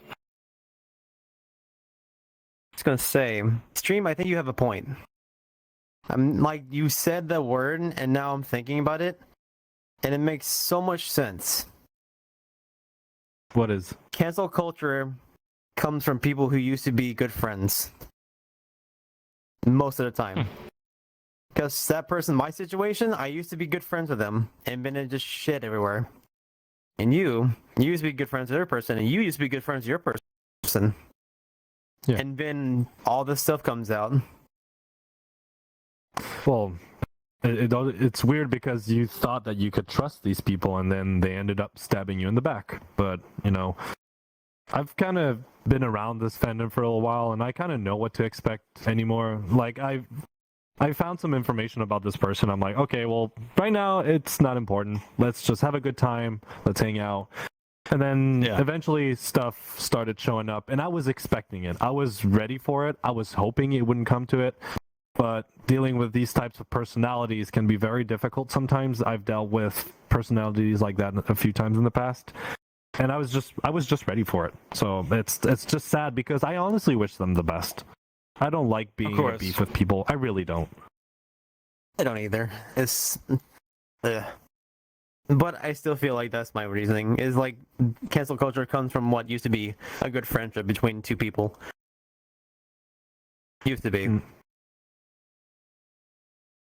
I was gonna say, Stream, I think you have a point. I'm like, you said the word, and now I'm thinking about it, and it makes so much sense. What is? Cancel culture comes from people who used to be good friends. Most of the time. Because that person, my situation, I used to be good friends with them, and then it just shit everywhere. And you used to be good friends with their person, and you used to be good friends with your person. Yeah. And then all this stuff comes out. Well, it's weird because you thought that you could trust these people, and then they ended up stabbing you in the back. But, you know, I've kind of been around this fandom for a little while, and I kind of know what to expect anymore. Like I found some information about this person. I'm like, okay, well, right now it's not important. Let's just have a good time. Let's hang out. And then eventually stuff started showing up, and I was expecting it. I was ready for it. I was hoping it wouldn't come to it. But dealing with these types of personalities can be very difficult sometimes. I've dealt with personalities like that a few times in the past. And I was just ready for it. So it's just sad because I honestly wish them the best. I don't like being in beef with people. I really don't. I don't either. It's, but I still feel like that's my reasoning. Is like cancel culture comes from what used to be a good friendship between two people. Used to be.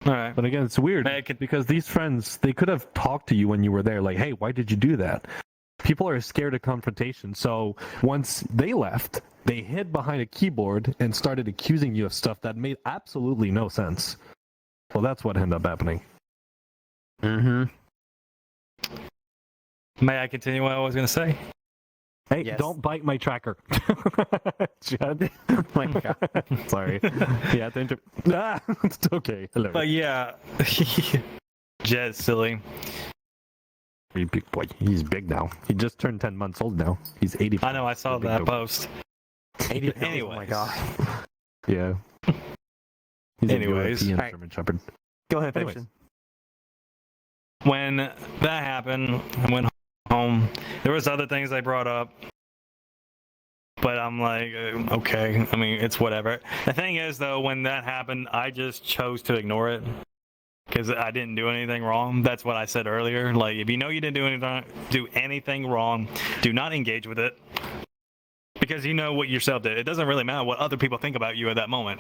All right. But again, it's weird because these friends, they could have talked to you when you were there, like, hey, why did you do that? People are scared of confrontation. So once they left, they hid behind a keyboard and started accusing you of stuff that made absolutely no sense. Well, that's what ended up happening. Mm-hmm. May I continue what I was going to say? Hey, don't bite my tracker. Jed. Oh my God. Sorry. Yeah, it's okay. Hello. But yeah, Jed's silly. Big boy. He's big now. He just turned 10 months old now. He's 80. I know. I saw that post. 80. Anyway. Oh my God. Yeah. He's Anyways. a European German Shepherd. Go ahead, Fiction. When that happened, I went home. There was other things I brought up, but I'm like, okay. I mean, it's whatever. The thing is, though, when that happened, I just chose to ignore it because I didn't do anything wrong. That's what I said earlier. Like, if you know you didn't do anything wrong, do not engage with it because you know what yourself did. It doesn't really matter what other people think about you at that moment.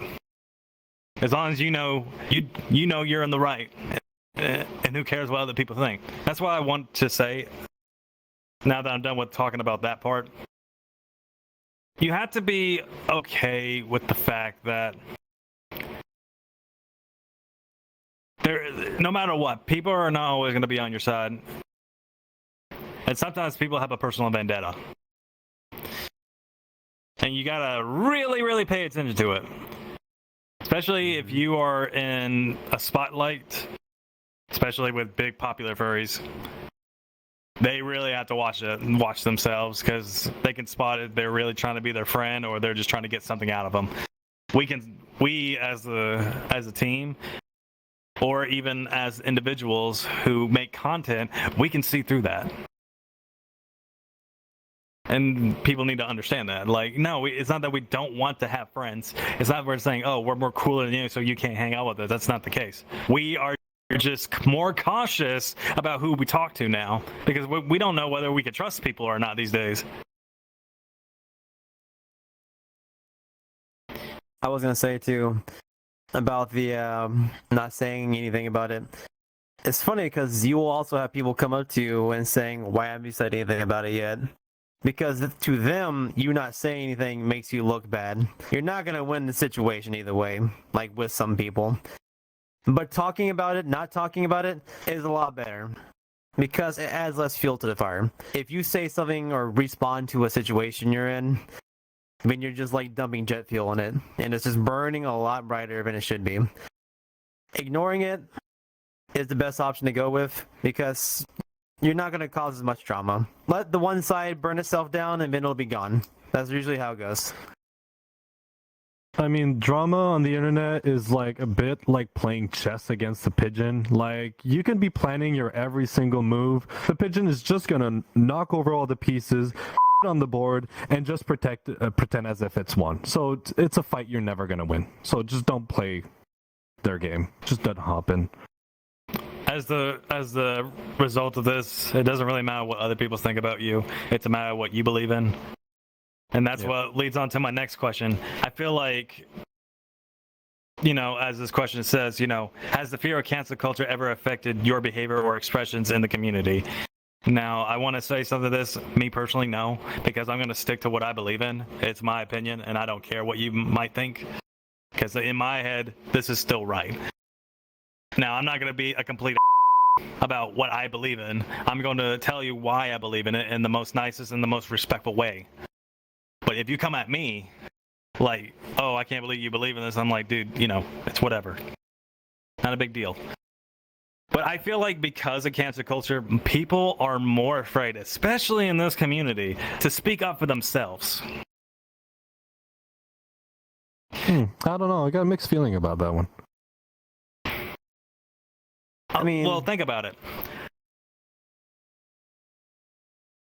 As long as you know you're in the right, and who cares what other people think. That's what I want to say. Now that I'm done with talking about that part, you have to be okay with the fact that no matter what, people are not always going to be on your side. And sometimes people have a personal vendetta. And you got to really, really pay attention to it. Especially if you are in a spotlight, especially with big popular furries. They really have to watch themselves because they can spot it. They're really trying to be their friend, or they're just trying to get something out of them. We as a team, or even as individuals who make content, we can see through that. And people need to understand that. Like, no, it's not that we don't want to have friends. It's not we're saying, oh, we're more cooler than you, so you can't hang out with us. That's not the case. We are just more cautious about who we talk to now because we don't know whether we can trust people or not these days. I was gonna say too about the not saying anything about it. It's funny because you will also have people come up to you and saying, "Why haven't you said anything about it yet?" Because to them, you not saying anything makes you look bad. You're not gonna win the situation either way, like with some people. But talking about it, not talking about it, is a lot better. Because it adds less fuel to the fire. If you say something or respond to a situation you're in, I mean, you're just like dumping jet fuel in it. And it's just burning a lot brighter than it should be. Ignoring it is the best option to go with because you're not going to cause as much drama. Let the one side burn itself down and then it'll be gone. That's usually how it goes. I mean, drama on the internet is like a bit like playing chess against a pigeon. Like, you can be planning your every single move. The pigeon is just gonna knock over all the pieces on the board and just pretend as if it's won. So it's a fight you're never gonna win. So just don't play their game. Just don't hop in. As the result of this, it doesn't really matter what other people think about you. It's a matter of what you believe in. And that's what leads on to my next question. I feel like, as this question says, has the fear of cancel culture ever affected your behavior or expressions in the community? Now, I want to say something to this. Me personally, no, because I'm going to stick to what I believe in. It's my opinion, and I don't care what you might think, because in my head, this is still right. Now, I'm not going to be a complete about what I believe in. I'm going to tell you why I believe in it in the most nicest and the most respectful way. But if you come at me, like, oh, I can't believe you believe in this, I'm like, dude, it's whatever. Not a big deal. But I feel like because of cancel culture, people are more afraid, especially in this community, to speak up for themselves. I don't know. I got a mixed feeling about that one. I mean, well, think about it.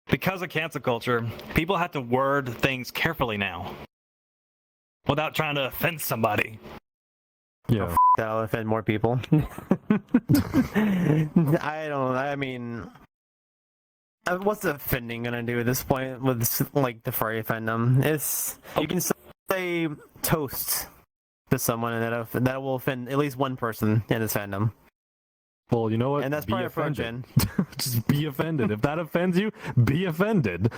Because of cancel culture, people have to word things carefully now without trying to offend somebody. Yeah. that'll offend more people. What's the offending gonna do at this point with like the furry fandom? You can say toast to someone and that will offend at least one person in this fandom. Well, you know what? And that's be probably offended. Just be offended. If that offends you, be offended.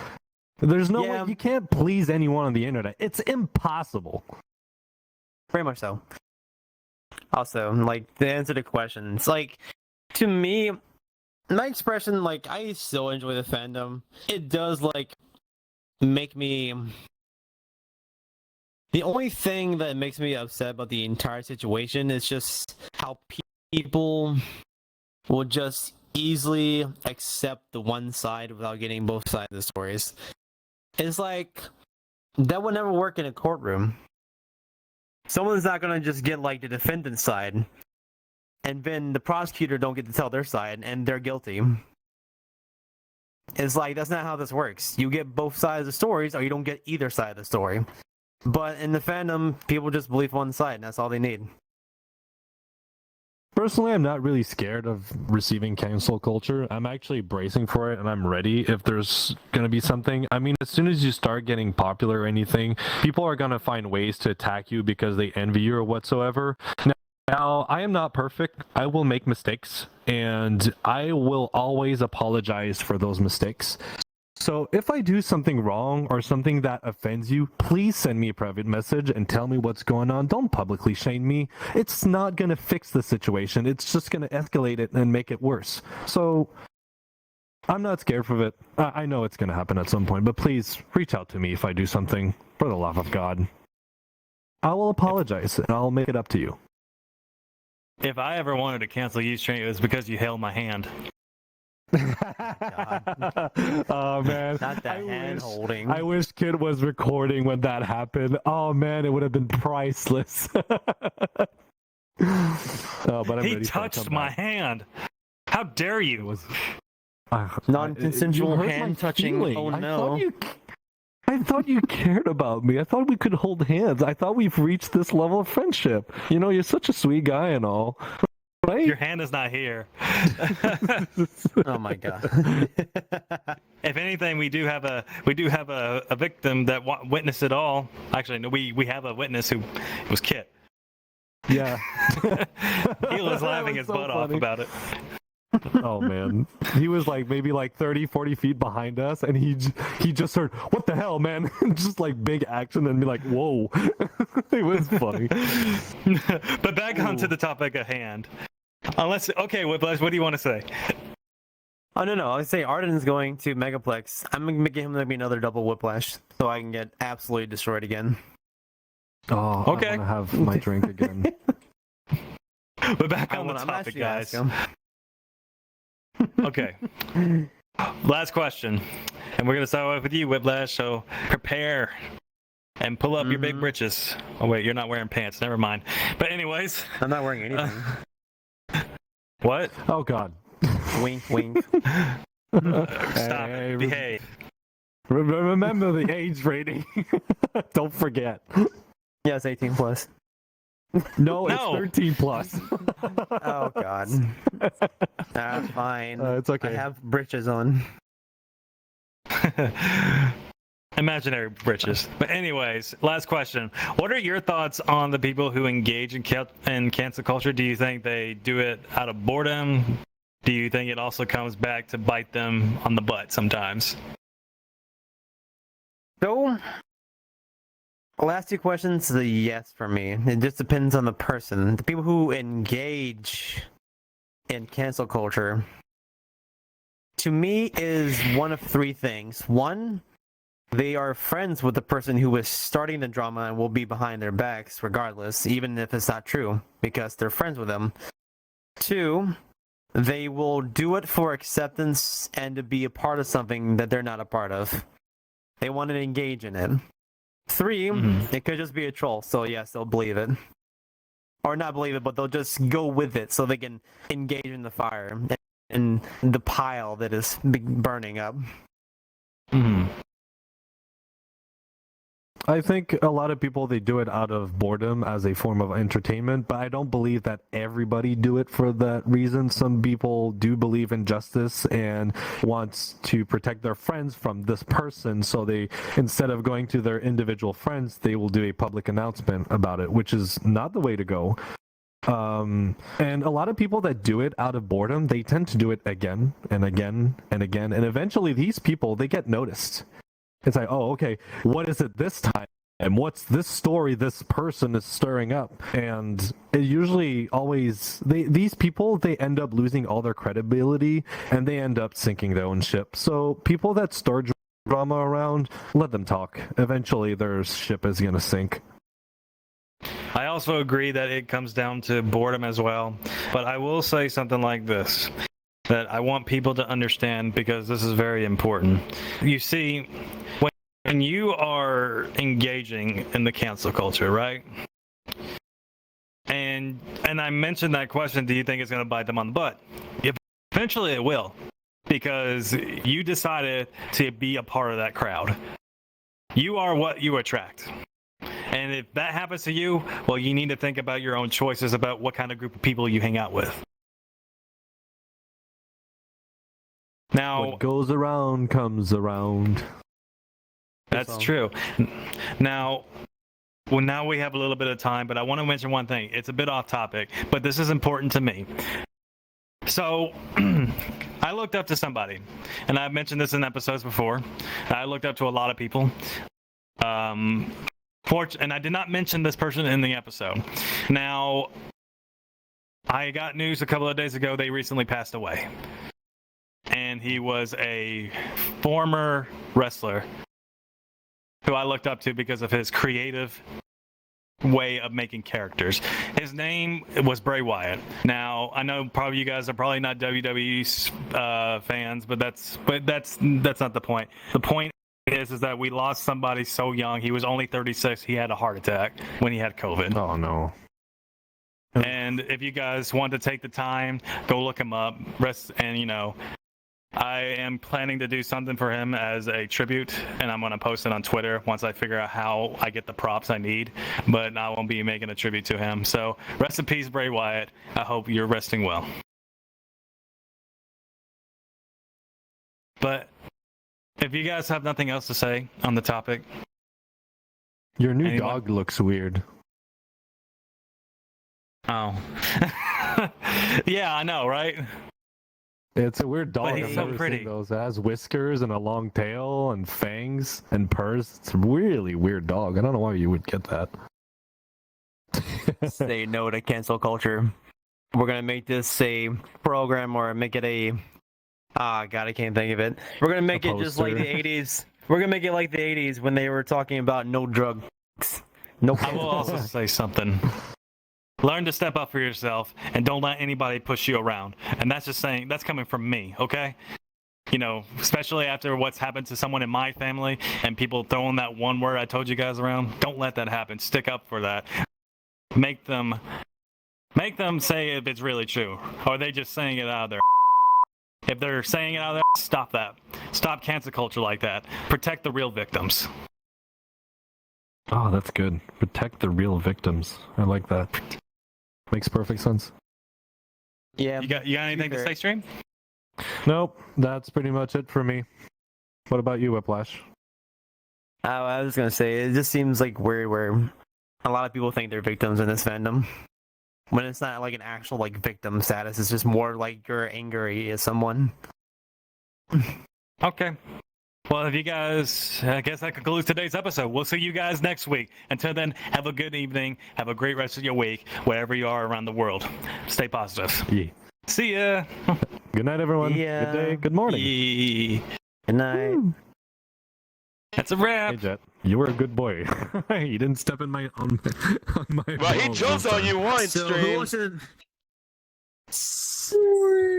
There's no way you can't please anyone on the internet. It's impossible. Very much so. Also, like, to answer the question, it's like, to me, my expression, like, I still enjoy the fandom. It does, like, make me... The only thing that makes me upset about the entire situation is just how people will just easily accept the one side without getting both sides of the stories. It's like, that would never work in a courtroom. Someone's not gonna just get like the defendant's side, and then the prosecutor don't get to tell their side, and they're guilty. It's like, that's not how this works. You get both sides of the stories, or you don't get either side of the story. But in the fandom, people just believe one side, and that's all they need. Personally, I'm not really scared of receiving cancel culture. I'm actually bracing for it, and I'm ready if there's going to be something. I mean, as soon as you start getting popular or anything, people are going to find ways to attack you because they envy you or whatsoever. Now, I am not perfect. I will make mistakes, and I will always apologize for those mistakes. So if I do something wrong or something that offends you, please send me a private message and tell me what's going on. Don't publicly shame me. It's not going to fix the situation. It's just going to escalate it and make it worse. So I'm not scared of it. I know it's going to happen at some point, but please reach out to me if I do something. For the love of God. I will apologize and I'll make it up to you. If I ever wanted to cancel you, Trent, it was because you held my hand. Oh man, not that hand holding. I wish Kid was recording when that happened. Oh man, it would have been priceless. But he touched my hand. How dare you? It was non-consensual hand touching. Oh no. I thought you cared about me. I thought we could hold hands. I thought we've reached this level of friendship. You know, you're such a sweet guy and all. Right? Your hand is not here. Oh my god. If anything, we do have a victim that witnessed it all. Actually, no, we have a witness who was Kit. Yeah. He was laughing his butt off about it. Oh man, he was like maybe like 30, 40 feet behind us, and he just heard, "What the hell, man?" Just like big action, and be like, "Whoa!" It was funny. But back onto the topic at hand. Okay, Whiplash, what do you want to say? Oh no! I say Arden's going to Megaplex. I'm gonna make him maybe another double Whiplash, so I can get absolutely destroyed again. Oh, okay. I want to have my drink again. But back on the topic, guys. Okay. Last question. And we're going to start off with you, Whiplash. So prepare and pull up your big britches. Oh, wait, you're not wearing pants. Never mind. But anyways. I'm not wearing anything. What? Oh, God. Wink, wink. Stop it. Behave. Remember the age rating. Don't forget. Yeah, it's 18 plus. No, it's 13 plus. Oh god. Fine. It's okay. I have britches on. Imaginary britches. But anyways, last question. What are your thoughts on the people who engage in cancel culture? Do you think they do it out of boredom? Do you think it also comes back to bite them on the butt sometimes? So, last two questions, the yes for me. It just depends on the person. The people who engage in cancel culture, to me, is one of three things. One, they are friends with the person who is starting the drama and will be behind their backs regardless, even if it's not true, because they're friends with them. 2, they will do it for acceptance and to be a part of something that they're not a part of. They want to engage in it. 3, it could just be a troll, so yes, they'll believe it. Or not believe it, but they'll just go with it so they can engage in the fire and the pile that is burning up. I think a lot of people, they do it out of boredom as a form of entertainment, but I don't believe that everybody do it for that reason. Some people do believe in justice and wants to protect their friends from this person, so they, instead of going to their individual friends, they will do a public announcement about it, which is not the way to go. And a lot of people that do it out of boredom, they tend to do it again and again and again, and eventually these people, they get noticed. It's like, oh, okay, what is it this time? And what's this story this person is stirring up? And it usually always, these people, they end up losing all their credibility and they end up sinking their own ship. So people that stir drama around, let them talk. Eventually their ship is going to sink. I also agree that it comes down to boredom as well. But I will say something like this that I want people to understand, because this is very important. You see, when you are engaging in the cancel culture, right? And I mentioned that question, do you think it's going to bite them on the butt? Eventually it will, because you decided to be a part of that crowd. You are what you attract. And if that happens to you, well, you need to think about your own choices about what kind of group of people you hang out with. Now, what goes around comes around. That's true. Now we have a little bit of time, but I want to mention one thing. It's a bit off topic, but this is important to me. So I looked up to somebody, and I've mentioned this in episodes before. I looked up to a lot of people. And I did not mention this person in the episode. Now, I got news a couple of days ago. They recently passed away. And he was a former wrestler who I looked up to because of his creative way of making characters. His name was Bray Wyatt. Now, I know probably you guys are probably not WWE fans, but that's not the point. The point is that we lost somebody so young. He was only 36. He had a heart attack when he had COVID. Oh no. And if you guys want to take the time, go look him up. I am planning to do something for him as a tribute, and I'm going to post it on Twitter once I figure out how I get the props I need, but I won't be making a tribute to him. So rest in peace, Bray Wyatt. I hope you're resting well. But if you guys have nothing else to say on the topic. Your new dog looks weird. Oh. Yeah, I know, right? It's a weird dog. But he's I've so never pretty. seen those. It has whiskers and a long tail and fangs and purrs. It's a really weird dog. I don't know why you would get that. Say no to cancel culture. We're gonna make this a program, or make it a God, I can't think of it. We're gonna make it just like the 80s. We're gonna make it like the 80s when they were talking about no drugs. No. I will also say something. Learn to step up for yourself and don't let anybody push you around. And that's just saying, that's coming from me, okay? You know, especially after what's happened to someone in my family and people throwing that one word I told you guys around. Don't let that happen. Stick up for that. Make them say if it's really true. Or are they just saying it out of their If they're saying it out of their stop that. Stop cancel culture like that. Protect the real victims. Oh, that's good. Protect the real victims. I like that. Makes perfect sense. Yeah. You got anything to say, Stream? Nope, that's pretty much it for me. What about you, Whiplash? I was gonna say, it just seems like weird where a lot of people think they're victims in this fandom, when it's not like an actual like victim status. It's just more like you're angry at someone. Okay. Well, if you guys, I guess that concludes today's episode. We'll see you guys next week. Until then, have a good evening. Have a great rest of your week, wherever you are around the world. Stay positive. Yeah. See ya. Good night, everyone. Yeah. Good day. Good morning. Yeah. Good night. Woo. That's a Hey wrap. Jet, you were a good boy. You didn't step in my on my. Well, he balls jumped this on time. you once, So who stream. wants to? I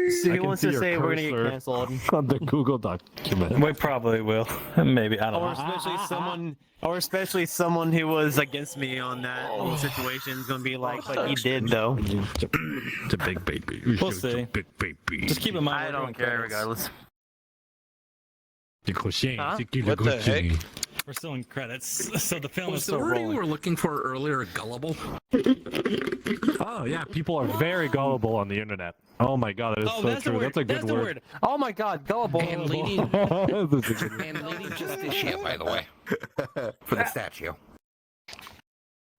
So who can wants see to your say we're gonna get cursor canceled? on the Google document. We probably will. Maybe. I don't Or know. especially someone who was against me on that little situation is gonna be like, but he did though. It's a big baby. We'll see. Big baby. Just keep in mind. I we're doing don't care credits. regardless. What the heck? We're still in credits, so the film is Was the still wording rolling. we're looking for earlier gullible? Oh yeah, people are very gullible on the internet. Oh my god, that is Oh, so that's the true. word. That's a good That's the word. Oh my God, gullible. And Lady, That's a good- and Lady Justicia, by the way, for the statue.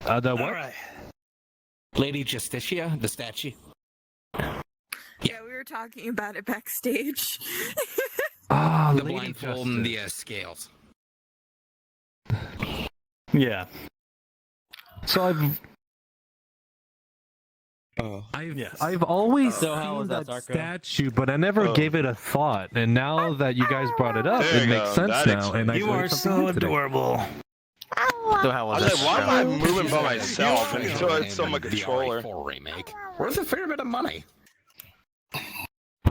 the All what? right. Lady Justicia, the statue. Yeah, we were talking about it backstage. Ah, The Lady blindfold and the scales. Yeah. So Yes. I've always So how seen was that that, Zarko? statue, but I never Oh. gave it a thought. And now that you guys brought it up, There it you makes go. sense That now. And I You learned are something so new today. adorable. So how I was was that? like, why am I moving by myself? And so it's on my The controller. RE4 remake. Worth a fair bit of money.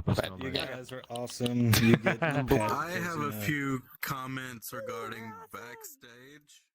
But You yeah. guys are awesome. You get I have a few comments regarding backstage.